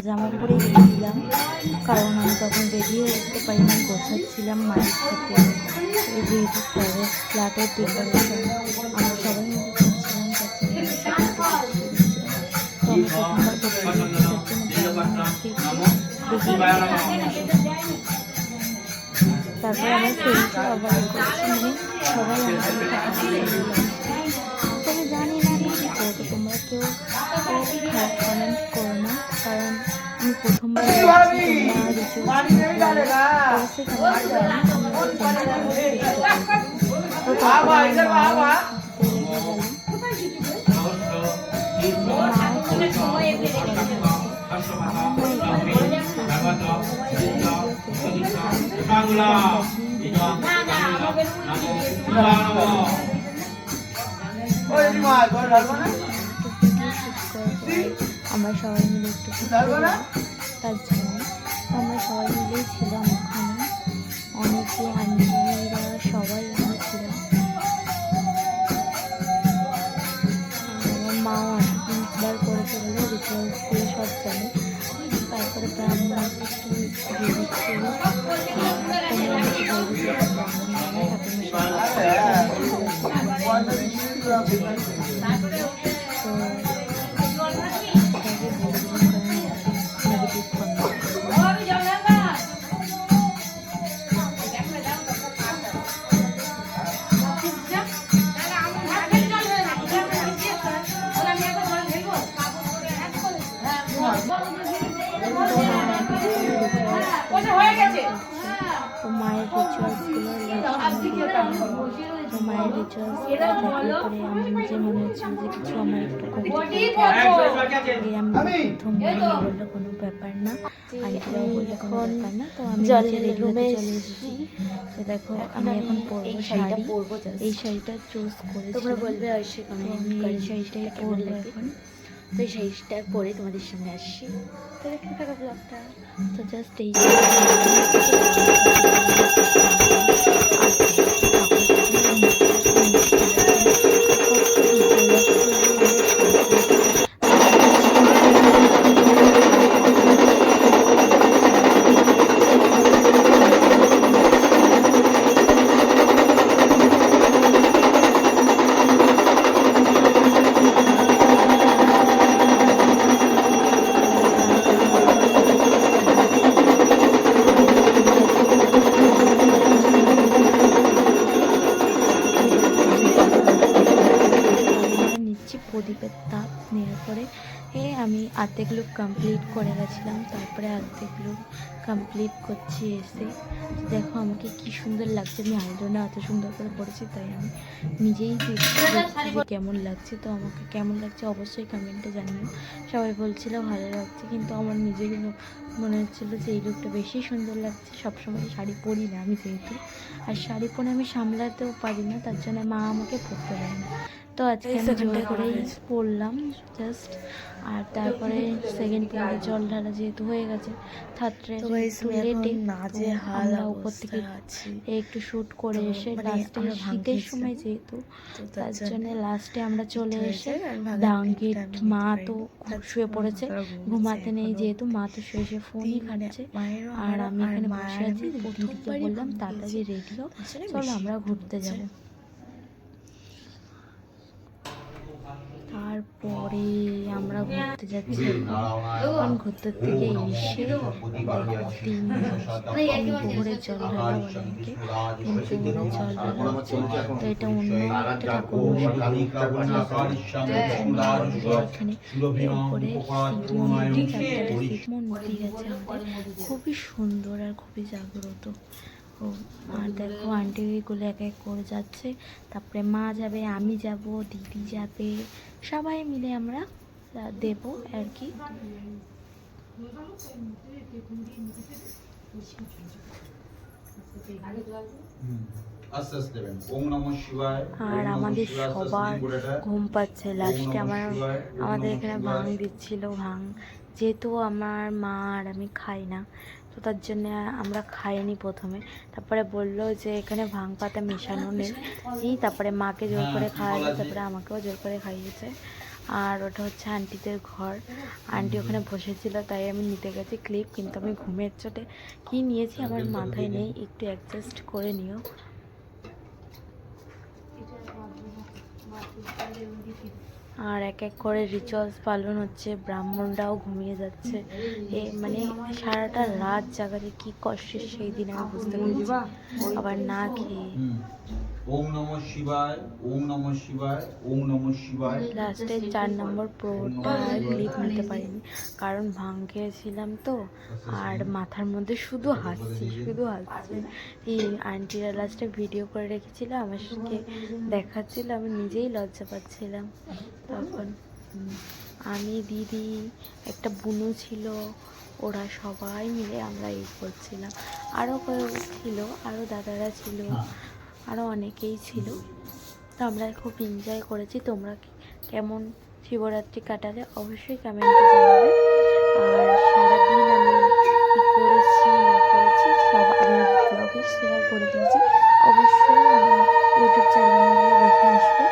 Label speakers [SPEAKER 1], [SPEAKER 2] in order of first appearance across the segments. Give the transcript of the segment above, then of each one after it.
[SPEAKER 1] জামা পরে গেছিলাম, কারণ আমি তখন রেডি হয়ে উঠতে পারিনি, গোছাচ্ছিলাম মায়ের সাথে। যেহেতু ফ্ল্যাটের ডেকোরেশন আমরা সবাই মিলে করছিলাম, তারপর আমার ফ্রেন্ডসরা আবার করছি, সবাই তবে জানি না আমি কী করবো। তোমরা কেউ খারাপ কমেন্ট করো না, কারণ আমি প্রথমবার আমরা সবাই মিলে একটু তার জন্য আমরা সবাই মিলেই ছিলাম ওখানে, অনেকে আন্টিরা সবাই আমরা ছিলাম। আমার মাও অনেকবার করে ফেললো, রিচুয়ালস করে সব জানে। তারপরে ব্রাহ্মণ মায়ের রিচুয়ালসগুলো মায়ের রিচুয়ালস দেখার পরে আমি নিজে মনে হচ্ছিল যে কিছু আমার একটু কবিতা আমি প্রথম বললো কোনো ব্যাপার না, আন্টিরাও বললো কোনো ব্যাপার না। তো আমি রুমে চলে এসেছি। তো দেখো আমি এখন পরবো শাড়িটা পরবো, এই শাড়িটা চুজ করে তোমরা বলবে আমি এই শাড়িটাই পরবো এখন। তো এই শাড়িটা পরে তোমাদের সামনে আসছি। তো দেখতে থাকা ব্লগটা। তো জাস্ট এই প্রদীপের তাপ নেওয়ার পরে আমি অর্ধেক লুক কমপ্লিট করে গেছিলাম। তারপরে অর্ধেক লুক কমপ্লিট করছি এসে। দেখো আমাকে কি সুন্দর লাগছে, আমি আইলাইনার এত সুন্দর করে পড়েছি, তাই আমি নিজেই দেখছি কেমন লাগছে। তো আমাকে কেমন লাগছে অবশ্যই কমেন্টে জানিও। সবাই বলছিল ভালো লাগছে, কিন্তু আমার নিজেরই মনে হচ্ছিলো যে এই লুকটা বেশি সুন্দর লাগছে। সবসময় শাড়ি পরি না আমি যেহেতু, আর শাড়ি পরে আমি সামলাতেও পারি না, তার জন্য মা আমাকে পরতে দেয় না। তো আজকে আমি জোর করেই পড়লাম জাস্ট। আর তারপরে সেকেন্ড পরে জল ঢালা যেহেতু হয়ে গেছে, থার্ডে লেটে আমরা উপর থেকে একটু শ্যুট করে এসে লাস্টে শীতের সময় যেহেতু, তার জন্য লাস্টে আমরা চলে এসে ব্ল্যাঙ্কেট, মা তো শুয়ে পড়েছে, ঘুমাতে নেই যেহেতু, মা তো শুয়ে শুয়ে ফোনই ঘাটছে। আর আমি এখানে বসে আছি, দিদিকে বললাম তাড়াতাড়ি রেডি হও, চলো আমরা ঘুরতে যাবো। তারপরে আমরা ঘুরতে যাচ্ছি। এখন ঘুরতে থেকে এসে পুকুরের জল ঢালা বলে আমাকে, পুকুরের জল ঢালা হচ্ছে। তো এটা অন্য একটা ঠাকুর এখানে উপরে শিব মন্দির, চারটে শিব মন্দির আছে আমাদের, খুবই সুন্দর আর খুবই জাগ্রত। দেখো। আর দেখো আন্টিগুলো এক এক করে যাচ্ছে, তারপরে মা যাবে, আমি যাব, দিদি যাবে, সবাই মিলে আমরা দেবো আর কি। আর আমাদের সবার ঘুম পাচ্ছে। লাস্টে আমাদের এখানে ভাং দিচ্ছিল। ভাং যেহেতু আমার মা আর আমি খাই না, তো তার জন্য আমরা খাইনি প্রথমে। তারপরে বললো যে এখানে ভাং পাতা মেশানো নেই, তারপরে মাকে জোর করে খাওয়ালো, তারপরে আমাকেও জোর করে খাইয়েছে। আর ওটা হচ্ছে আন্টিদের ঘর। আন্টি ওখানে বসেছিল, তাই আমি নিতে গেছি ক্লিপ, কিন্তু আমি ঘুমের চোটে কি নিয়েছি আমার মাথায় নেই, একটু অ্যাডজাস্ট করে নিও। আর এক এক করে রিচুয়ালস পালন হচ্ছে, ব্রাহ্মণরাও ঘুমিয়ে যাচ্ছে। মানে সারাটা রাত জাগাতে কি কষ্টের সেই দিন আমি বুঝতে পেরেছি, আবার না খেয়ে।
[SPEAKER 2] ওম নমঃ শিবায়, ওম নমঃ শিবায়, ওম নমঃ শিবায়।
[SPEAKER 1] লাস্টে 4 নম্বর প্রোটা ক্লিপ নিতে পারিনি, কারণ ভাং খেয়েছিলাম তো। আর মাথার মধ্যে শুধু হাসছি। এই আন্টিরা লাস্টে ভিডিও করে রেখেছিল, আমাকে দেখাচ্ছিল, আমি নিজেই লজ্জা পাচ্ছিলাম তখন। আমি, দিদি, একটা বুনু ছিল, ওরা সবাই মিলে আমরা এই করছিলাম। আরও ছিল, আরও দাদারা ছিল, আরও অনেকেই ছিল। তো আমরা খুব এনজয় করেছি। তোমরা কেমন শিবরাত্রি কাটালে অবশ্যই কমেন্টে জানাবে। আর সারাদিন আমি কী করেছি না করেছি সব আমি ব্লগে শেয়ার করে দিয়েছি, অবশ্যই আমার ইউটিউব চ্যানেলে দেখে আসবে।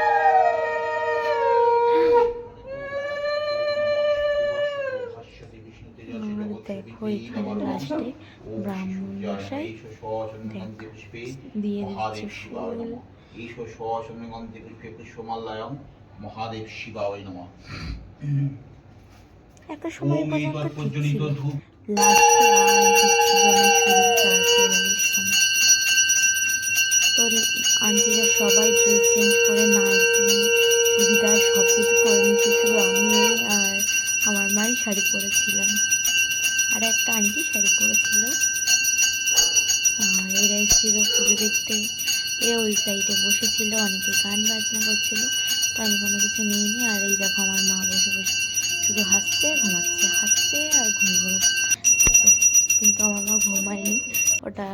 [SPEAKER 1] আর দেখো এখানে লাস্টে ব্রাহ্মণ মশাই দিয়ে দিচ্ছে ফুল।
[SPEAKER 2] মহাদেব শিবায় নমঃ।
[SPEAKER 1] একটা সময় পর্যন্ত ঠিক ছিল, লাস্টে আর দিচ্ছিল না, শরীর চার করে তো আন্টিরা সবাই ড্রেস চেঞ্জ করে নাইটি চুড়িদার সব কিছু করে নিচ্ছে, শুধু আমি আর আমার মাই শাড়ি পরেছিলাম, আর একটা আন্টি শাড়ি পরেছিল। আর এরা এসেছিল পুজো দেখতে। ওই সাইডে বসেছিল, অনেকে গান বাজনা করছিল, তো আমি কোনো কিছু নিইনি। আর এই দেখো আমার মা বসে বসে শুধু হাসছে, ঘুমাচ্ছে, হাসছে আর ঘুমাচ্ছে। কিন্তু আমার মা ঘুমায়নি, ওটা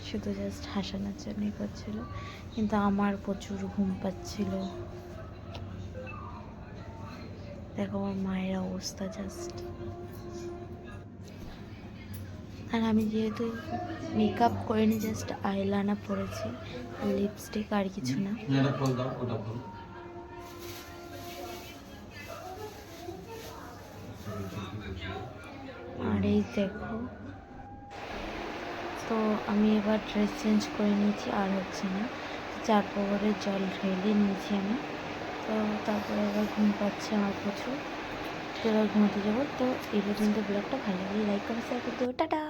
[SPEAKER 1] শুধু জাস্ট হাসানোর জন্যই করছিল, কিন্তু আমার প্রচুর ঘুম পাচ্ছিল। দেখো আমার মায়ের অবস্থা জাস্ট। আর আমি যেহেতু মেকআপ করিনি, জাস্ট আইলাইনার পরেছি, লিপস্টিক, আর কিছু না। আর এই দেখো, তো আমি এবার ড্রেস চেঞ্জ করে নিয়েছি, আর হচ্ছে না, 4 প্রহরের জল ঢেলে নিয়েছি আমি। তো তারপরে এবার ঘুম পাচ্ছে আমার প্রচুর, তো এবার ঘুমোতে যাবো। তো এই পর্যন্ত ব্লগটা ভালো লাগলে লাইক করে শেয়ার করে দেবো। টাটা।